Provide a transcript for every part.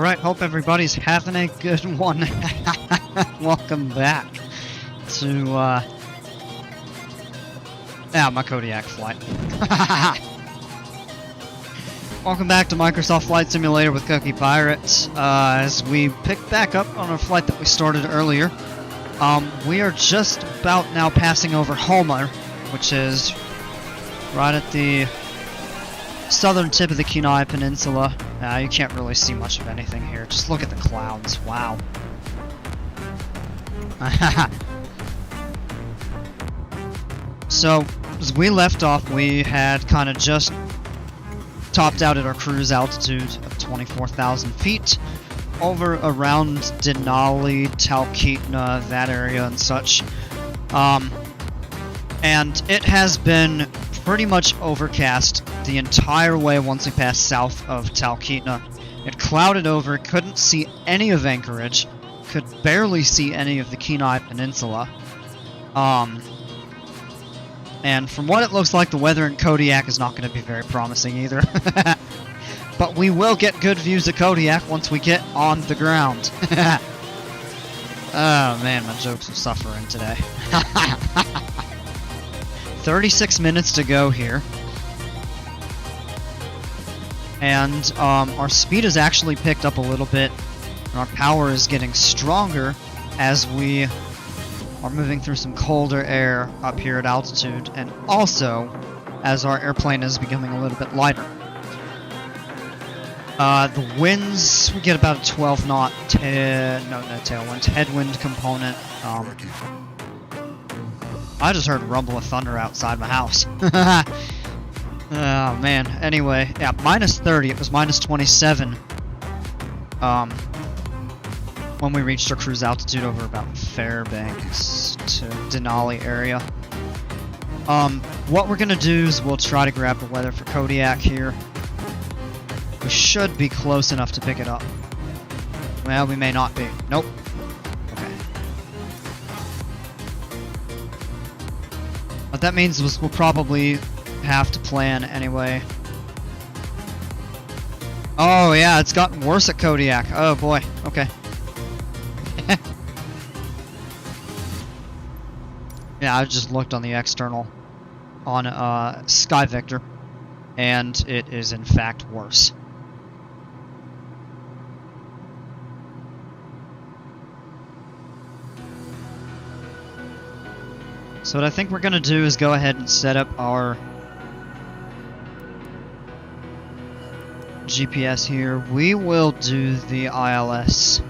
Alright, hope everybody's having a good one. Welcome back to, my Kodiak flight. Welcome back to Microsoft Flight Simulator with Cookie Pirates. As we pick back up on our flight that we started earlier, we are just about now passing over Homer, which is right at the southern tip of the Kenai Peninsula. You can't really see much of anything here. Just look at the clouds. Wow. So, as we left off, we had kind of just topped out at our cruise altitude of 24,000 feet over around Denali, Talkeetna, that area and such. And it has been pretty much overcast the entire way once we passed south of Talkeetna. It clouded over, couldn't see any of Anchorage, could barely see any of the Kenai Peninsula. And from what it looks like, the weather in Kodiak is not going to be very promising either. But we will get good views of Kodiak once we get on the ground. Oh man, my jokes are suffering today. 36 minutes to go here. And our speed has actually picked up a little bit. And our power is getting stronger as we are moving through some colder air up here at altitude. And also as our airplane is becoming a little bit lighter. The winds, we get about a 12 knot tailwind, headwind component. I just heard a rumble of thunder outside my house. Oh man, anyway, yeah, minus 30, it was minus 27 when we reached our cruise altitude over about Fairbanks to Denali area. What we're gonna do is we'll try to grab the weather for Kodiak here. We should be close enough to pick it up. Well, we may not be. Nope. Okay. What that means is we'll probably have to plan anyway. Oh yeah, it's gotten worse at Kodiak. Oh boy. Okay. Yeah, I just looked on the external on Sky Vector, and it is in fact worse. So what I think we're going to do is go ahead and set up our GPS here. We will do the ILS.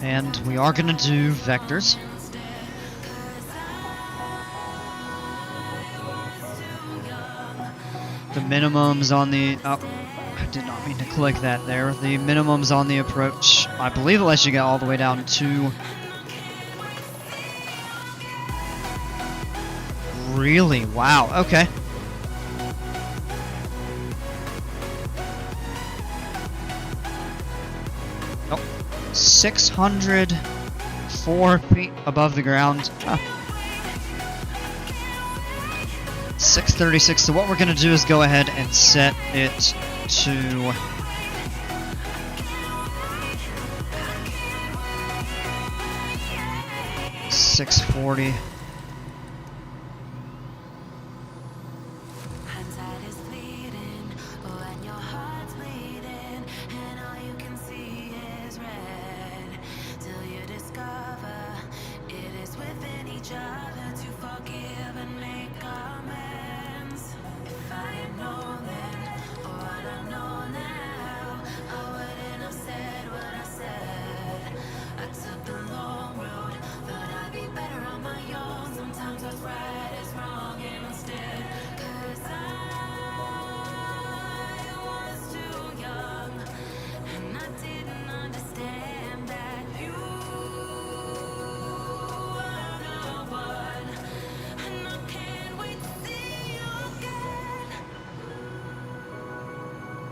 And we are going to do vectors. The minimums on the... Oh, I did not mean to click that there. The minimums on the approach, I believe it lets you get all the way down to... Really? Wow, okay. Oh, 604 feet above the ground. 636. So what we're going to do is go ahead and set it to 640.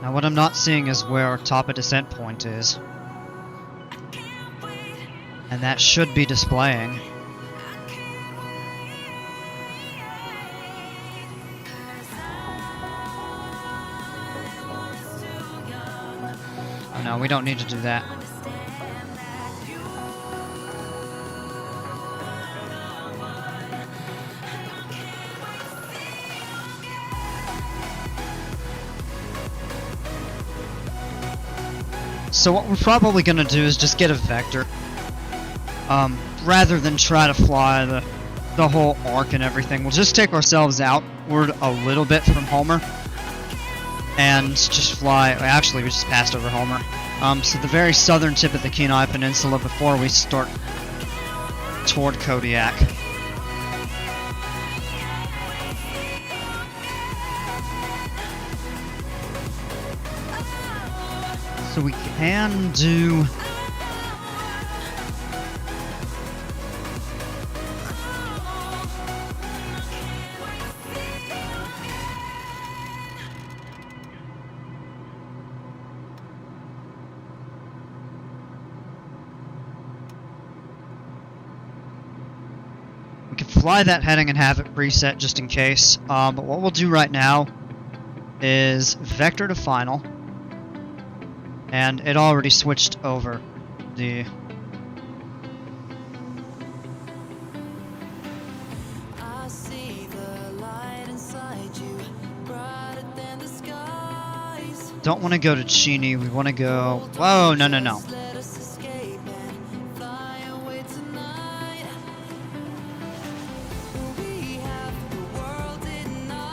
Now what I'm not seeing is where our top of descent point is. And that should be displaying. Oh no, we don't need to do that. So what we're probably going to do is just get a vector. Rather than try to fly the whole arc and everything. We'll just take ourselves outward a little bit from Homer. And just fly... Actually, we just passed over Homer. So the very southern tip of the Kenai Peninsula before we start toward Kodiak. So we can do... We can fly that heading and have it preset just in case. But what we'll do right now is vector to final. And it already switched over the... Don't want to go to Cheney, we want to go... Whoa, no, no, no.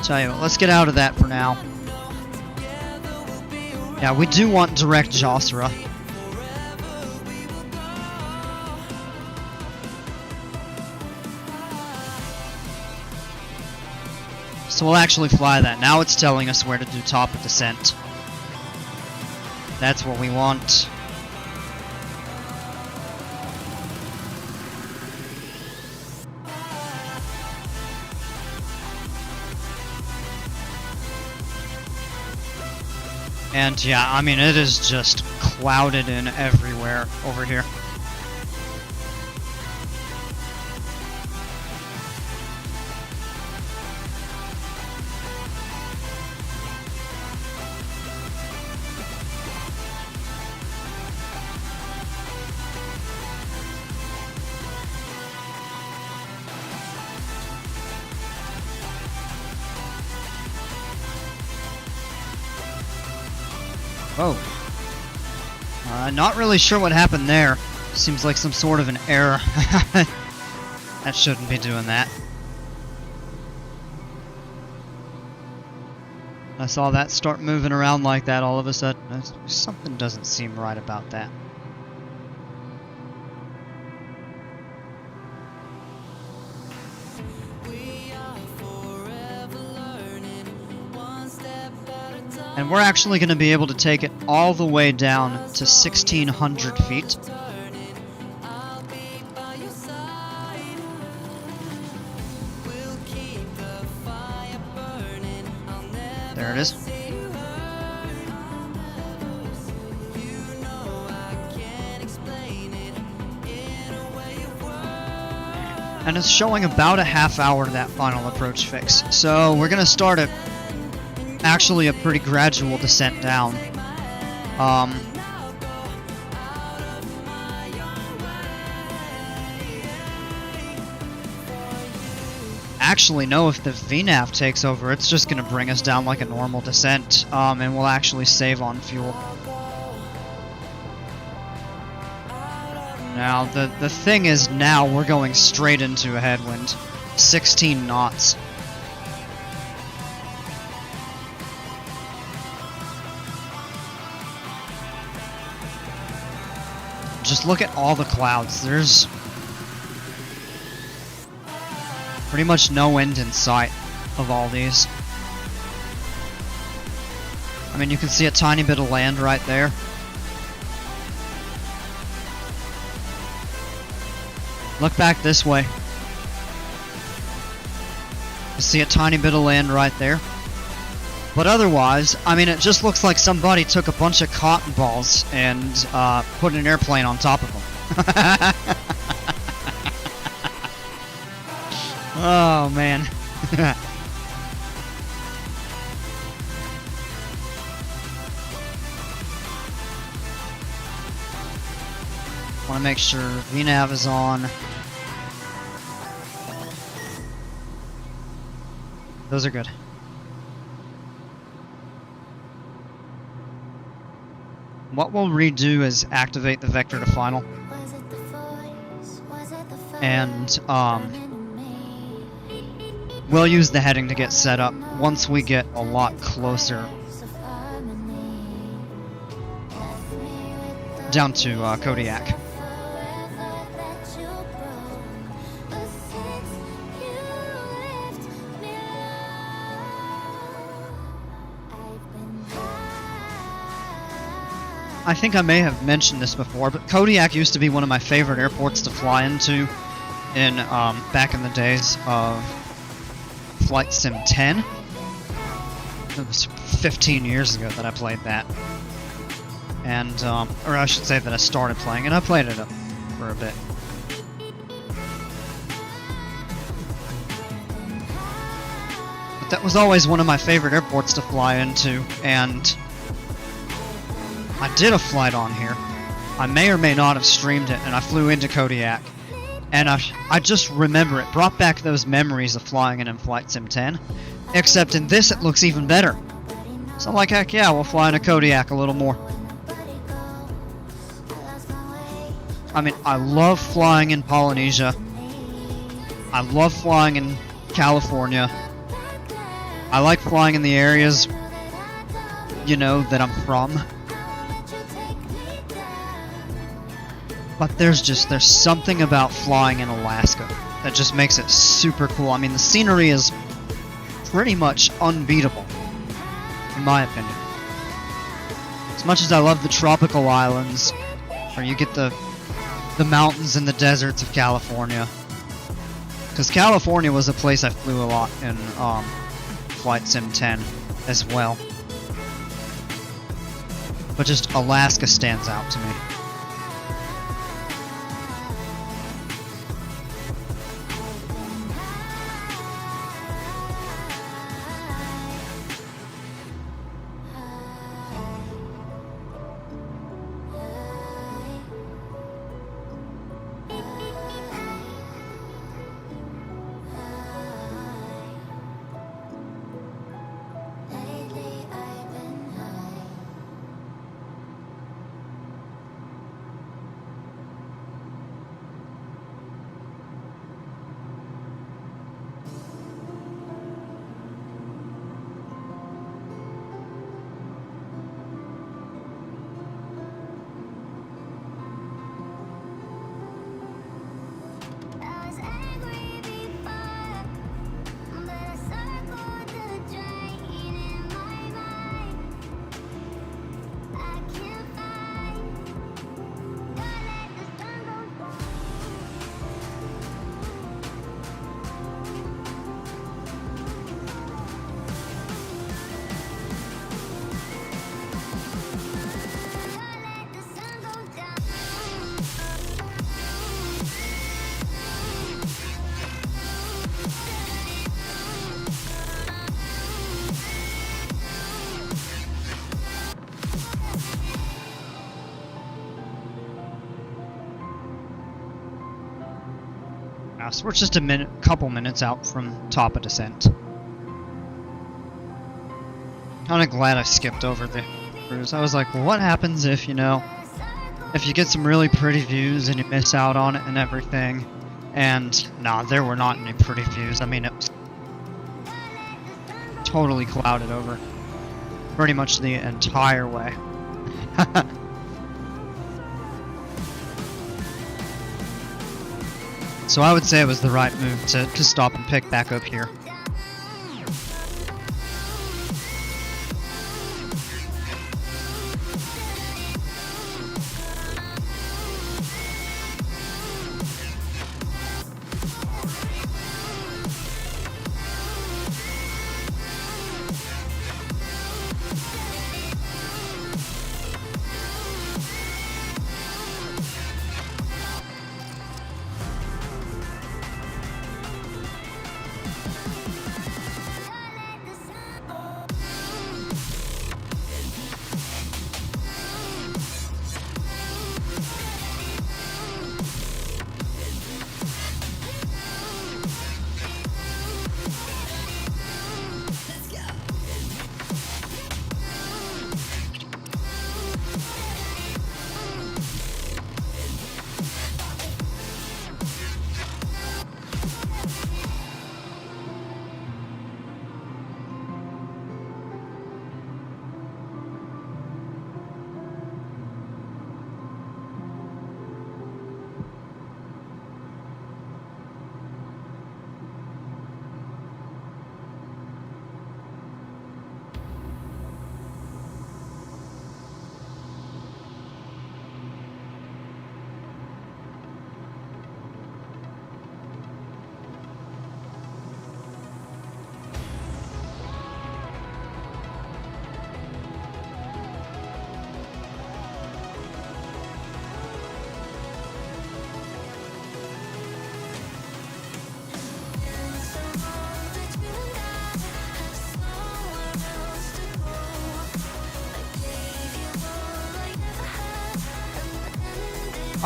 Tell you what, let's get out of that for now. Yeah, we do want direct Josra. So we'll actually fly that. Now it's telling us where to do top of descent. That's what we want. And yeah, I mean, it is just clouded in everywhere over here. Oh. Not really sure what happened there. Seems like some sort of an error. That shouldn't be doing that. I saw that start moving around like that all of a sudden. Something doesn't seem right about that. And we're actually going to be able to take it all the way down to 1,600 feet. There it is. And it's showing about a half hour to that final approach fix. So we're going to start at actually a pretty gradual descent down. Actually, no, if the VNAV takes over, it's just going to bring us down like a normal descent, and we'll actually save on fuel. Now, the thing is, now we're going straight into a headwind. 16 knots. Just look at all the clouds. There's pretty much no end in sight of all these. I mean, you can see a tiny bit of land right there. Look back this way. You see a tiny bit of land right there. But otherwise, I mean, it just looks like somebody took a bunch of cotton balls and put an airplane on top of them. Oh, man. Want to make sure VNAV is on. Those are good. What we'll redo is activate the vector to final. And we'll use the heading to get set up once we get a lot closer down to Kodiak. I think I may have mentioned this before, but Kodiak used to be one of my favorite airports to fly into in back in the days of Flight Sim 10. It was 15 years ago that I played that. And, or I should say that I started playing it. I played it for a bit. But that was always one of my favorite airports to fly into, and I did a flight on here. I may or may not have streamed it, and I flew into Kodiak. And I just remember it brought back those memories of flying in Flight Sim 10. Except in this, it looks even better. So I'm like, heck yeah, we'll fly into Kodiak a little more. I mean, I love flying in Polynesia. I love flying in California. I like flying in the areas, you know, that I'm from. But there's something about flying in Alaska that just makes it super cool. I mean, the scenery is pretty much unbeatable, in my opinion. As much as I love the tropical islands, where you get the mountains and the deserts of California. Because California was a place I flew a lot in Flight Sim 10 as well. But just Alaska stands out to me. So we're just a couple minutes out from top of descent. Kind of glad I skipped over the cruise. I was like, well, what happens if, you know, if you get some really pretty views and you miss out on it and everything? And nah, there were not any pretty views. I mean, it was totally clouded over pretty much the entire way. So I would say it was the right move to stop and pick back up here.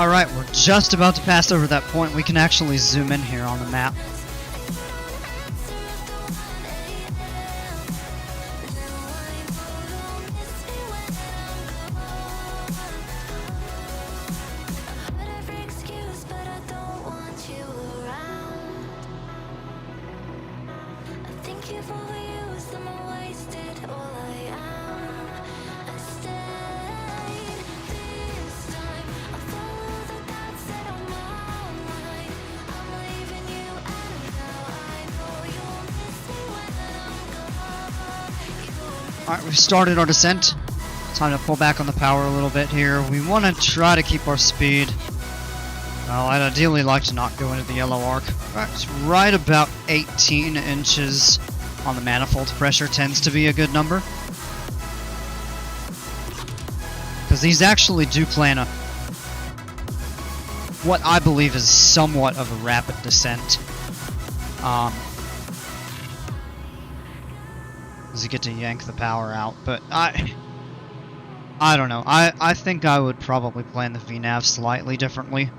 Alright, we're just about to pass over that point. We can actually zoom in here on the map. Alright, we've started our descent. Time to pull back on the power a little bit here. We want to try to keep our speed. Well, I'd ideally like to not go into the yellow arc. It's right about 18 inches on the manifold. Pressure tends to be a good number. Because these actually do plan a... what I believe is somewhat of a rapid descent. As you get to yank the power out, but I don't know. I think I would probably plan the VNAV slightly differently,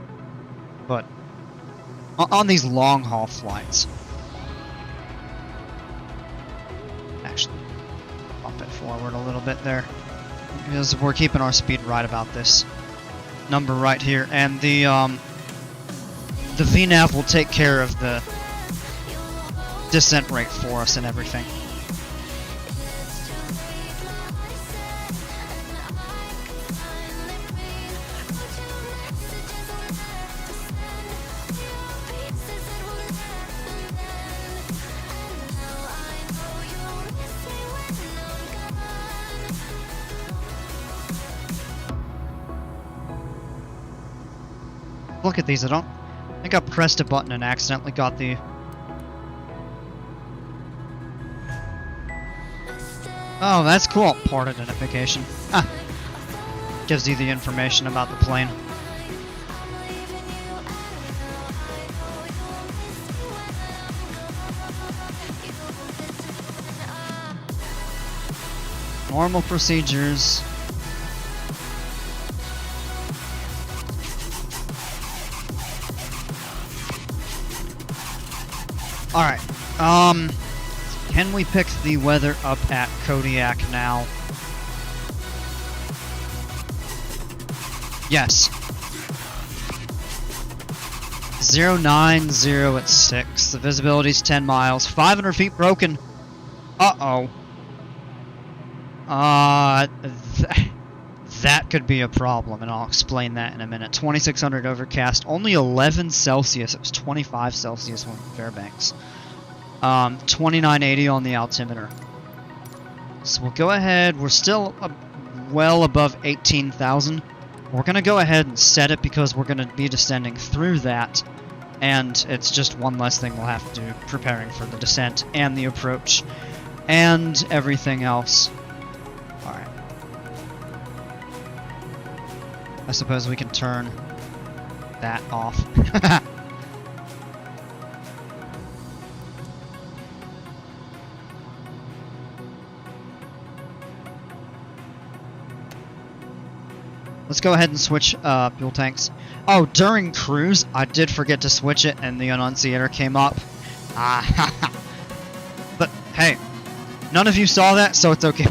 but on these long haul flights, actually bump it forward a little bit there, because we're keeping our speed right about this number right here, and the VNAV will take care of the descent rate for us and everything. Look at these, I think I pressed a button and accidentally got the... Oh, that's cool. Port identification. Ah. Gives you the information about the plane. Normal procedures. Alright, can we pick the weather up at Kodiak now? Yes. 090 at 6, the visibility's 10 miles, 500 feet broken. Uh-oh. That could be a problem, and I'll explain that in a minute. 2600 overcast, only 11 Celsius. It was 25 Celsius when Fairbanks. 2980 on the altimeter. So we'll go ahead. We're still well above 18,000. We're going to go ahead and set it because we're going to be descending through that. And it's just one less thing we'll have to do preparing for the descent and the approach and everything else. Alright. I suppose we can turn that off. Let's go ahead and switch fuel tanks. Oh, during cruise, I did forget to switch it and the annunciator came up. But hey, none of you saw that, so it's okay.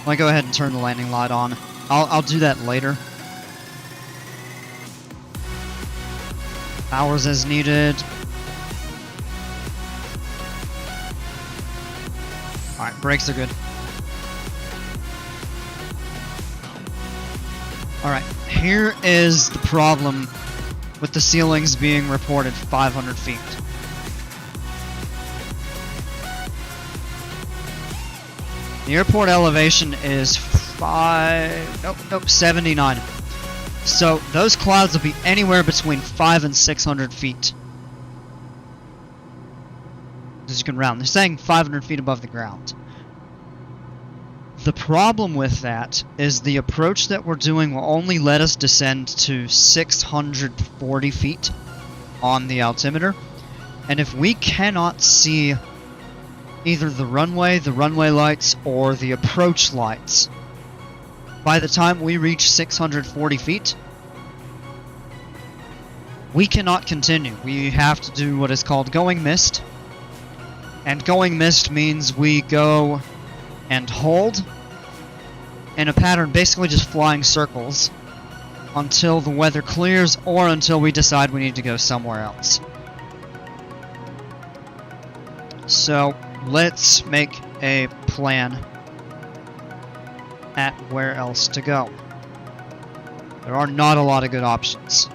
I'll go ahead and turn the landing light on. I'll do that later. Hours as needed. Alright, brakes are good. Alright, here is the problem with the ceilings being reported 500 feet. The airport elevation is 79. So those clouds will be anywhere between 500 and 600 feet. As you can round. They're saying 500 feet above the ground. The problem with that is the approach that we're doing will only let us descend to 640 feet on the altimeter. And if we cannot see either the runway lights, or the approach lights By the time we reach 640 feet, we cannot continue. We have to do what is called going mist. And going mist means we go and hold in a pattern, basically just flying circles, until the weather clears or until we decide we need to go somewhere else. So let's make a plan at where else to go. There are not a lot of good options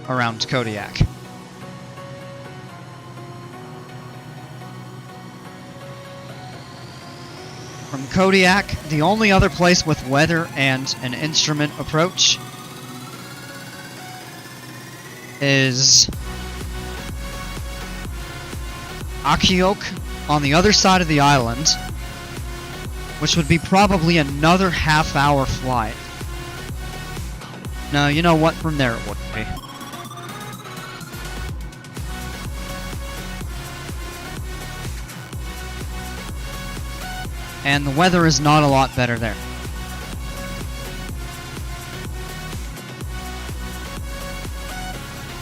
around Kodiak. From Kodiak, the only other place with weather and an instrument approach is Akiok on the other side of the island, which would be probably another half-hour flight. No, you know what? From there it wouldn't be. And the weather is not a lot better there.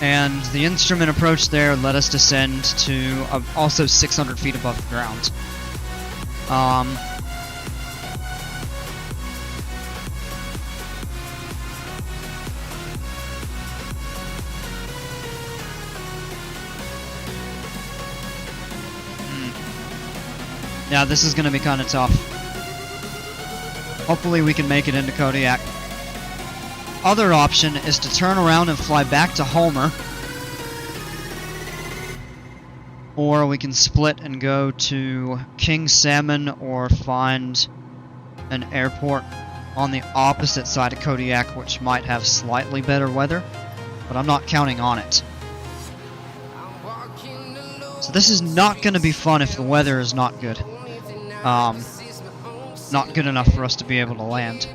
And the instrument approach there let us descend to also 600 feet above the ground. Yeah, this is going to be kind of tough. Hopefully we can make it into Kodiak. Other option is to turn around and fly back to Homer. Or we can split and go to King Salmon or find an airport on the opposite side of Kodiak, which might have slightly better weather, but I'm not counting on it. So this is not going to be fun if the weather is not good. Not good enough for us to be able to land.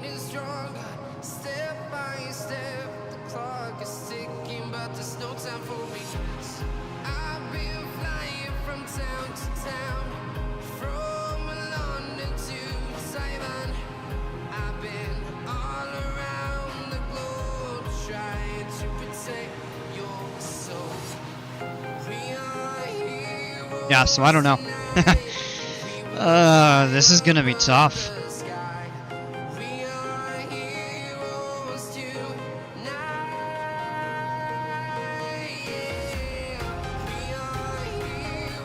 Yeah, so I don't know. This is gonna be tough.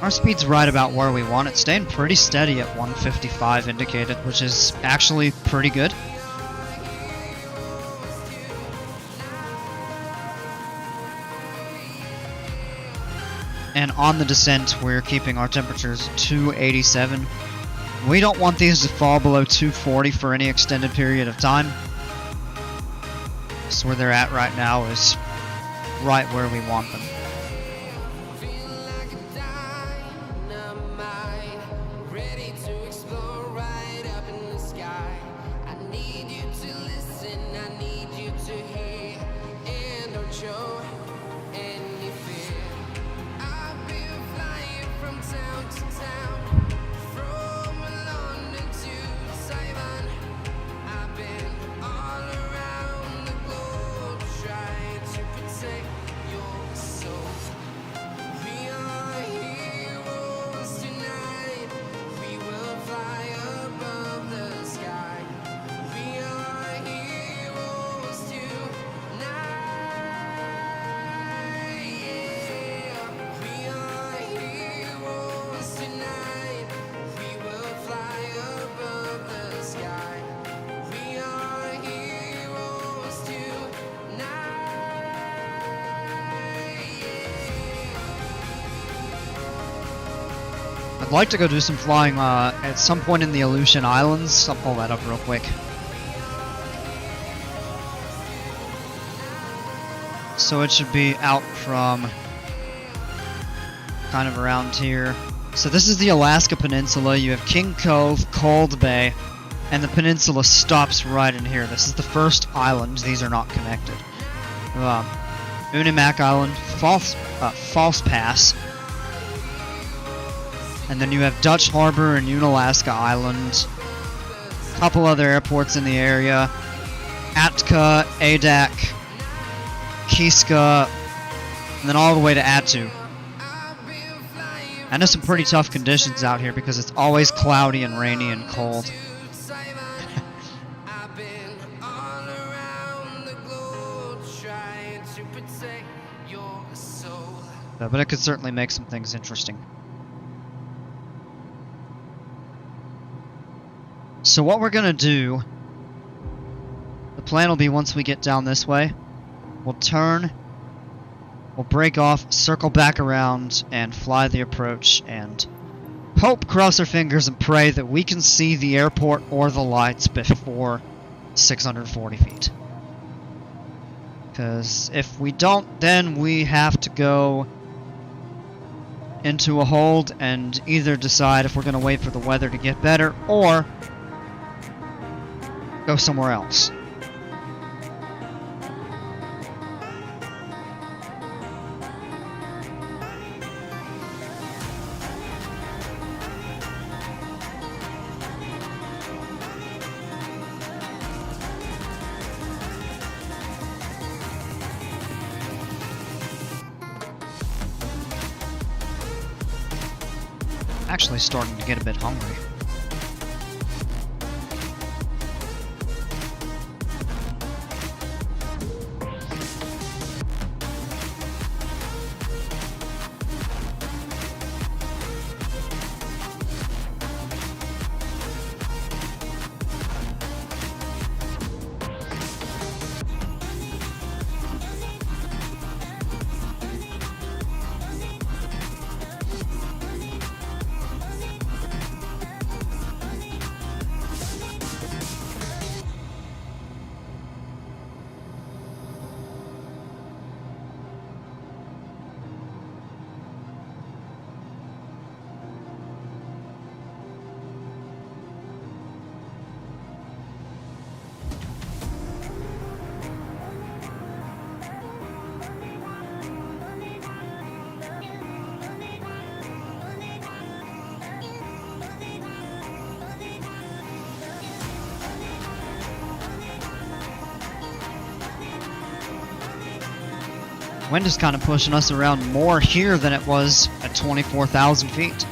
Our speed's right about where we want it, staying pretty steady at 155 indicated, which is actually pretty good. And on the descent, we're keeping our temperatures 287. We don't want these to fall below 240 for any extended period of time. So where they're at right now is right where we want them. I'd like to go do some flying at some point in the Aleutian Islands. I'll pull that up real quick. So it should be out from kind of around here. So this is the Alaska Peninsula. You have King Cove, Cold Bay, and the peninsula stops right in here. This is the first island. These are not connected. Unimak Island, False Pass. And then you have Dutch Harbor and Unalaska Island. couple other airports in the area. Atka, Adak, Kiska, and then all the way to Attu. And there's some pretty tough conditions out here because it's always cloudy and rainy and cold. But it could certainly make some things interesting. So what we're going to do, the plan will be once we get down this way, we'll turn, we'll break off, circle back around, and fly the approach, and hope, cross our fingers, and pray that we can see the airport or the lights before 640 feet. Because if we don't, then we have to go into a hold and either decide if we're going to wait for the weather to get better or go somewhere else. Actually starting to get a bit hungry. Wind is kind of pushing us around more here than it was at 24,000 feet.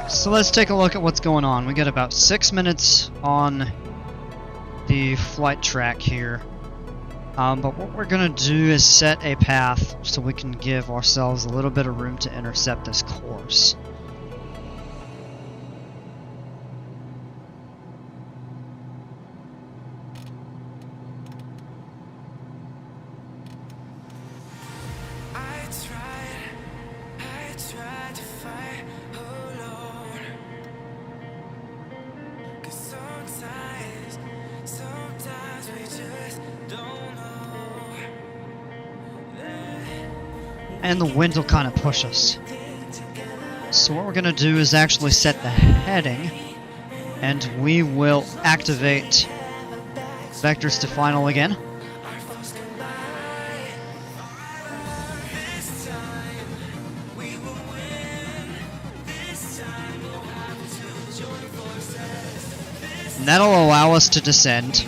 So let's take a look at what's going on. We got about 6 minutes on the flight track here. But what we're going to do is set a path so we can give ourselves a little bit of room to intercept this course. And the wind will kind of push us. So what we're going to do is actually set the heading, and we will activate vectors to final again. And that'll allow us to descend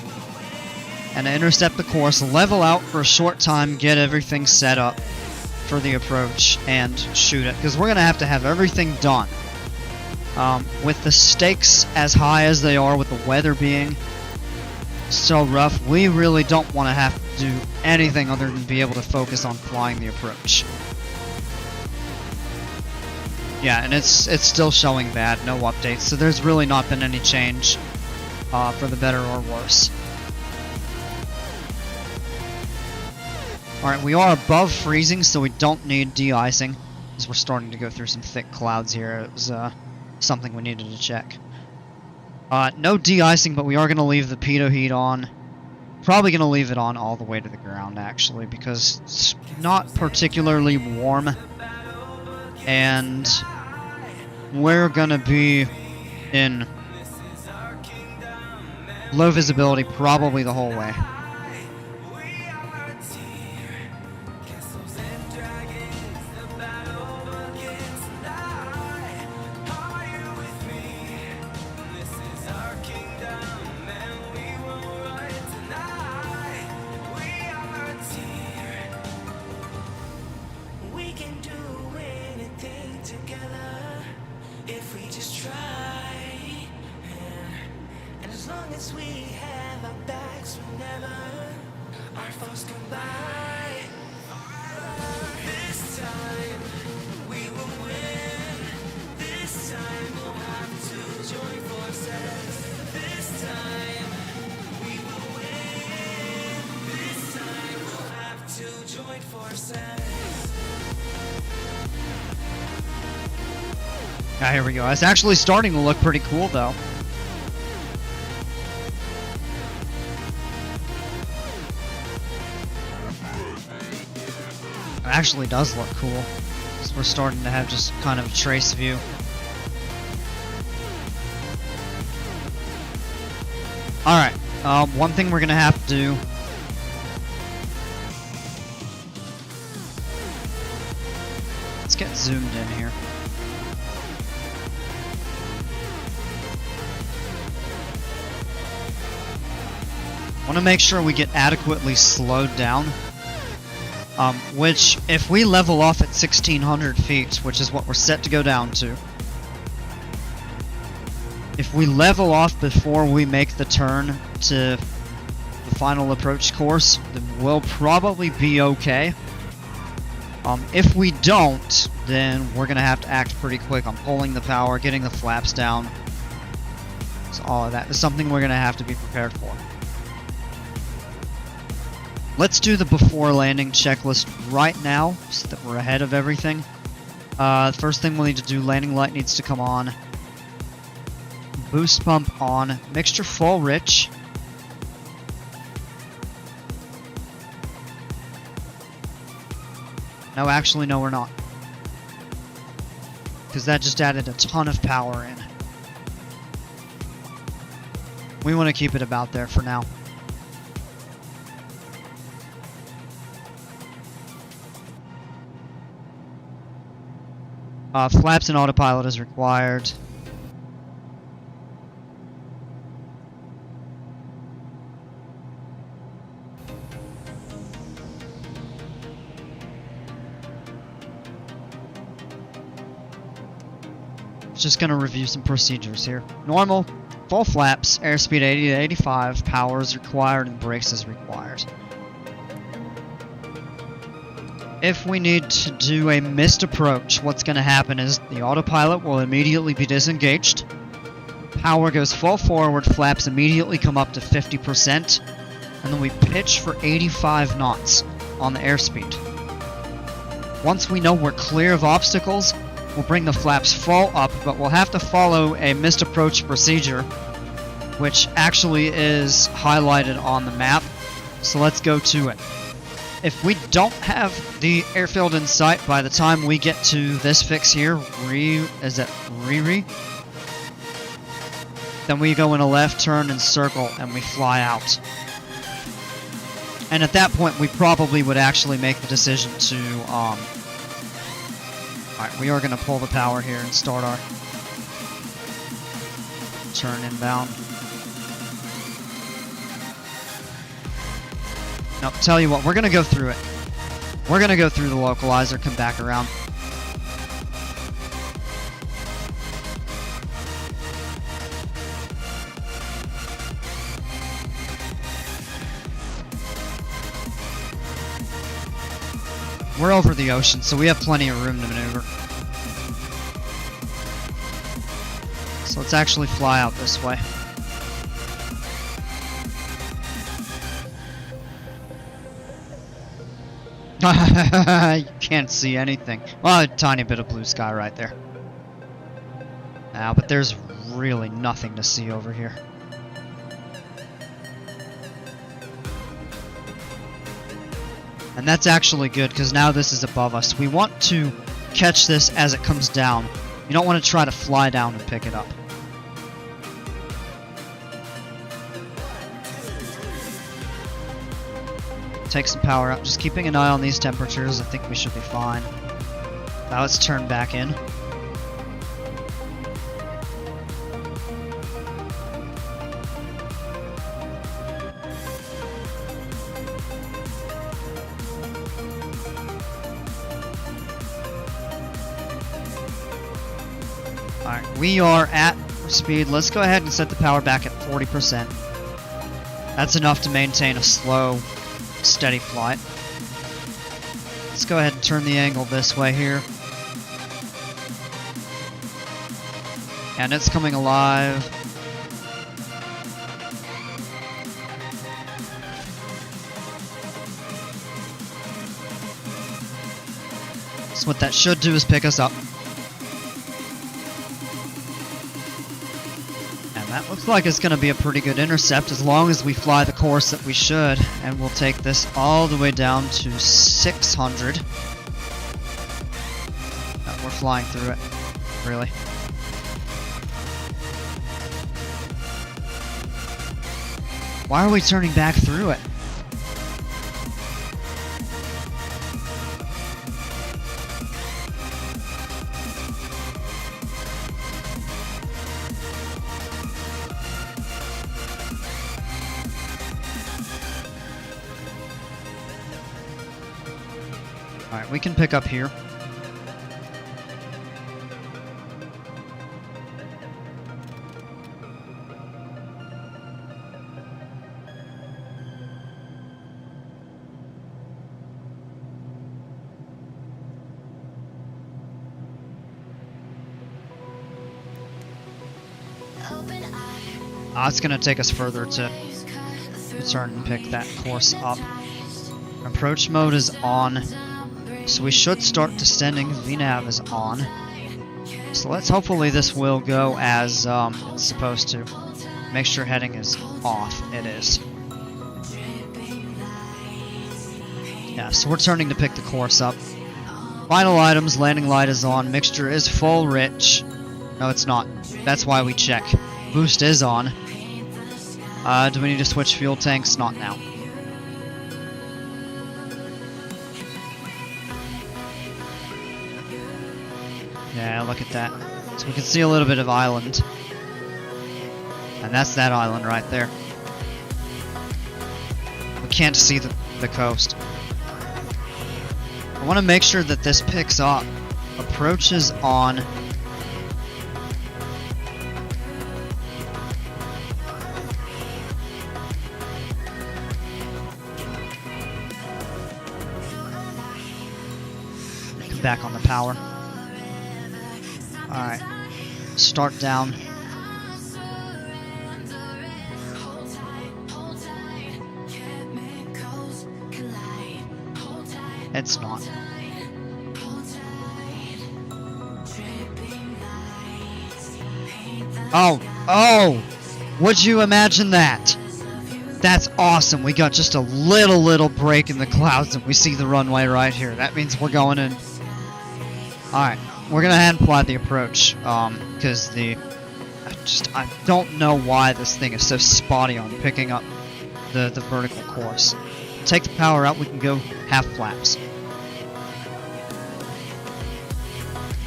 and intercept the course, level out for a short time, get everything set up for the approach, and shoot it. Because we're going to have everything done. With the stakes as high as they are, with the weather being so rough, we really don't want to have to do anything other than be able to focus on flying the approach. Yeah, and it's still showing bad, no updates, so there's really not been any change for the better or worse. Alright, we are above freezing, so we don't need de-icing, as we're starting to go through some thick clouds here. It was something we needed to check. No de-icing, but we are going to leave the pitot heat on. Probably going to leave it on all the way to the ground, actually, because it's not particularly warm. And we're going to be in low visibility probably the whole way. Ah, here we go. It's actually starting to look pretty cool, though. It actually does look cool. So we're starting to have just kind of a trace view. Alright, one thing we're going to have to do... Let's get zoomed in here. Want to make sure we get adequately slowed down, which if we level off at 1600 feet, which is what we're set to go down to, if we level off before we make the turn to the final approach course, then we'll probably be okay. If we don't, then we're going to have to act pretty quick on pulling the power, getting the flaps down. So all of that is something we're going to have to be prepared for. Let's do the before landing checklist right now, so that we're ahead of everything. First thing we'll need to do, landing light needs to come on. Boost pump on. Mixture full rich. No, actually, no, we're not. Because that just added a ton of power in. We want to keep it about there for now. Flaps and autopilot is required. just going to review some procedures here. Normal, full flaps, airspeed 80 to 85, power is required, and brakes is required. If we need to do a missed approach, what's going to happen is the autopilot will immediately be disengaged. Power goes full forward, flaps immediately come up to 50%, and then we pitch for 85 knots on the airspeed. Once we know we're clear of obstacles, we'll bring the flaps full up, but we'll have to follow a missed approach procedure, which actually is highlighted on the map. So let's go to it. If we don't have the airfield in sight by the time we get to this fix here, then we go in a left turn and circle and we fly out. And at that point we probably would actually make the decision to alright, we are going to pull the power here and start our turn inbound. No, tell you what, we're going to go through it. We're going to go through the localizer, come back around. We're over the ocean, so we have plenty of room to maneuver. So let's actually fly out this way. You can't see anything. Well, a tiny bit of blue sky right there. Now, but there's really nothing to see over here. And that's actually good, because now this is above us. We want to catch this as it comes down. You don't want to try to fly down and pick it up. Take some power out. Just keeping an eye on these temperatures. I think we should be fine. Now let's turn back in. Alright, we are at speed. Let's go ahead and set the power back at 40%. That's enough to maintain a slow, steady flight. Let's go ahead and turn the angle this way here. And it's coming alive. So what that should do is pick us up. That looks like it's going to be a pretty good intercept as long as we fly the course that we should. And we'll take this all the way down to 600. We're flying through it, really. Why are we turning back through it? Alright, we can pick up here. It's going to take us further to return and pick that course up. Approach mode is on. So we should start descending. VNAV is on. So hopefully this will go as it's supposed to. Make sure heading is off. It is. Yeah, so we're turning to pick the course up. Final items, landing light is on. Mixture is full rich. No, it's not. That's why we check. Boost is on. Do we need to switch fuel tanks? Not now. Yeah, look at that. So we can see a little bit of island. And that's that island right there. We can't see the coast. I want to make sure that this picks up. Approach is on. back on the power. Alright. Start down. It's not. Oh! Would you imagine that? That's awesome. We got just a little break in the clouds and we see the runway right here. That means we're going in. Alright, we're gonna hand fly the approach, because I don't know why this thing is so spotty on picking up the vertical course. Take the power out, we can go half flaps.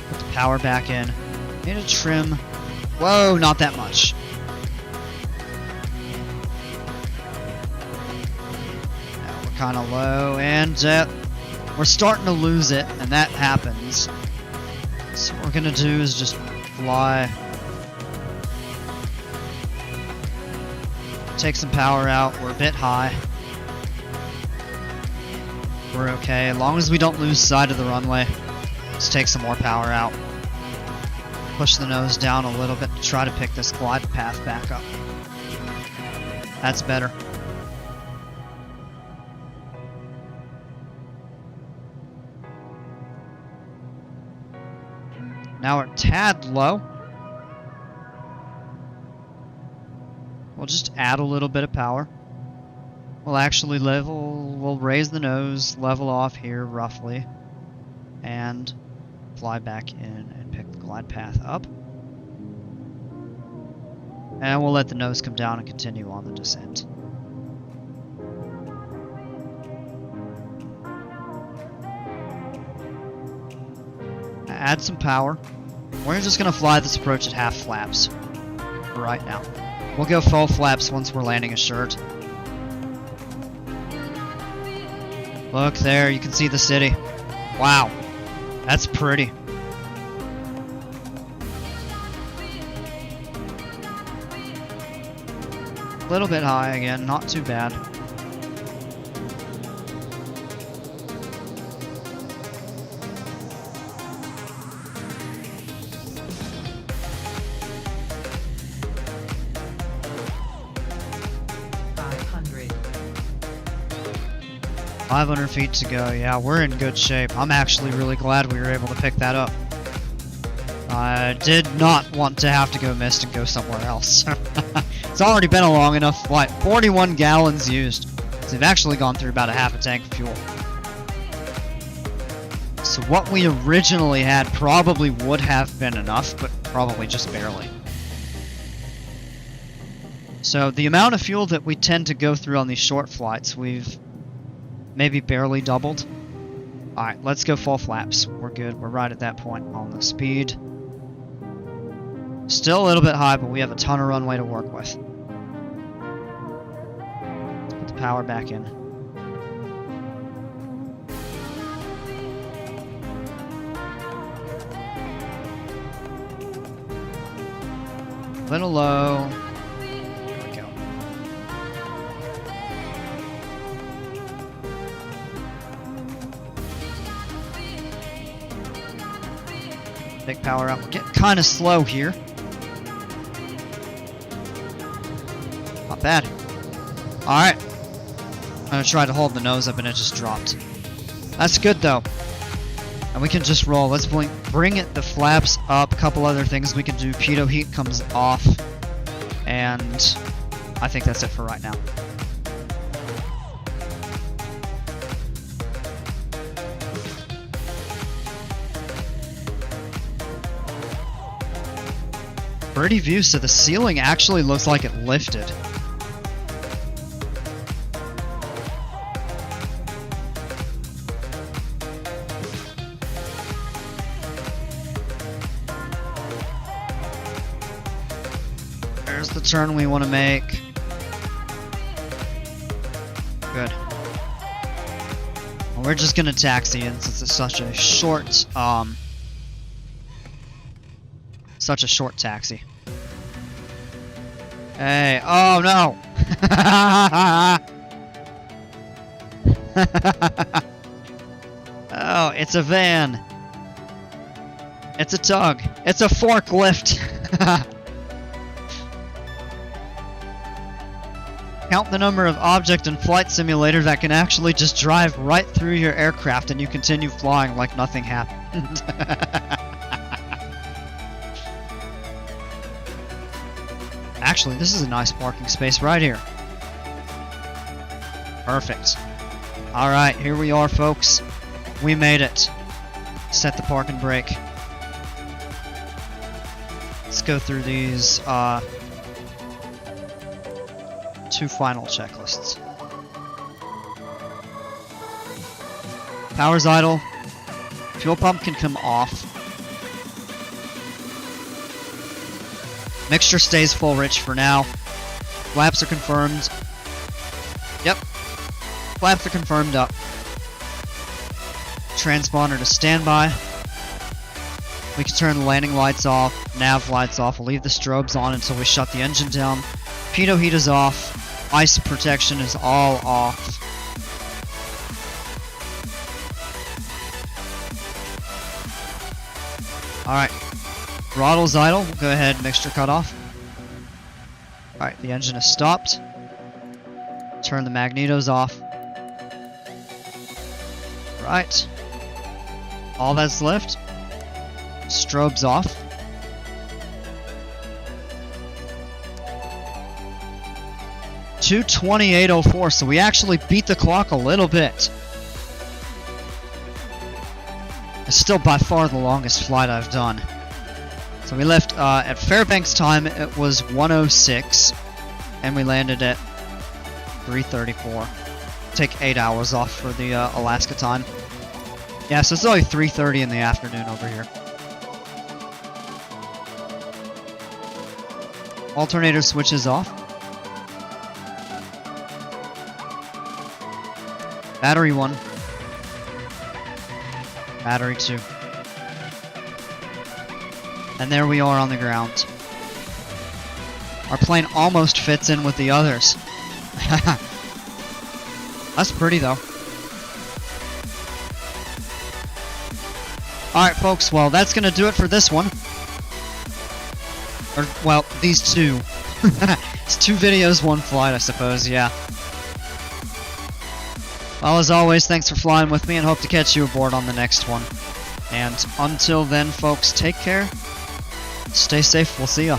Put the power back in. Need to trim. Whoa, not that much. Now we're kind of low, and we're starting to lose it, and that happens. So what we're gonna do is just fly. Take some power out. We're a bit high. We're okay, as long as we don't lose sight of the runway. Let's take some more power out. Push the nose down a little bit to try to pick this glide path back up. That's better. Now we're a tad low. We'll just add a little bit of power. We'll actually we'll raise the nose, level off here roughly, and fly back in and pick the glide path up. And we'll let the nose come down and continue on the descent. Add some power. We're just going to fly this approach at half flaps right now. We'll go full flaps once we're landing assured. Look there, you can see the city. Wow, that's pretty. A little bit high again, not too bad. Five 500 feet to go. Yeah, we're in good shape. I'm actually really glad we were able to pick that up. I did not want to have to go mist and go somewhere else. It's already been a long enough flight. 41 gallons used. So we've actually gone through about a half a tank of fuel. So what we originally had probably would have been enough, but probably just barely. So the amount of fuel that we tend to go through on these short flights, we've maybe barely doubled. Alright, let's go full flaps. We're good. We're right at that point on the speed. Still a little bit high, but we have a ton of runway to work with. Put the power back in. Little low. There we go. Big power up. We're getting kind of slow here. Not bad. Alright. I'm going to try to hold the nose up and it just dropped. That's good though. And we can just roll. Let's bring it the flaps up. A couple other things we can do. Pitot heat comes off. And I think that's it for right now. Pretty view, so the ceiling actually looks like it lifted. There's the turn we want to make. Good. Well, we're just gonna taxi in since it's such a short taxi. Hey, oh no! Oh, it's a van. It's a tug. It's a forklift. Count the number of objects in Flight Simulator that can actually just drive right through your aircraft and you continue flying like nothing happened. Actually, this is a nice parking space right here. Perfect. Alright, here we are, folks. We made it. Set the park and brake. Let's go through these two final checklists. Power's idle. Fuel pump can come off. Mixture stays full rich for now. Flaps are confirmed. Yep. Flaps are confirmed up. Transponder to standby. We can turn the landing lights off, nav lights off. We'll leave the strobes on until we shut the engine down. Pitot heat is off. Ice protection is all off. Alright. Throttle's idle. We'll go ahead, mixture cut off. Alright, the engine is stopped. Turn the magnetos off. Right. All that's left. Strobes off. $2:28:04, so we actually beat the clock a little bit. It's still by far the longest flight I've done. So we left at Fairbanks time, it was 1:06, and we landed at 3:34. Take 8 hours off for the Alaska time. Yeah, so it's only 3:30 in the afternoon over here. Alternator switches off. Battery 1. Battery 2. And there we are on the ground. Our plane almost fits in with the others. That's pretty though. Alright folks, well that's gonna do it for this one. Or, well, these two. It's 2 videos, 1 flight, I suppose, yeah. Well, as always, thanks for flying with me and hope to catch you aboard on the next one. And until then, folks, take care. Stay safe. We'll see ya.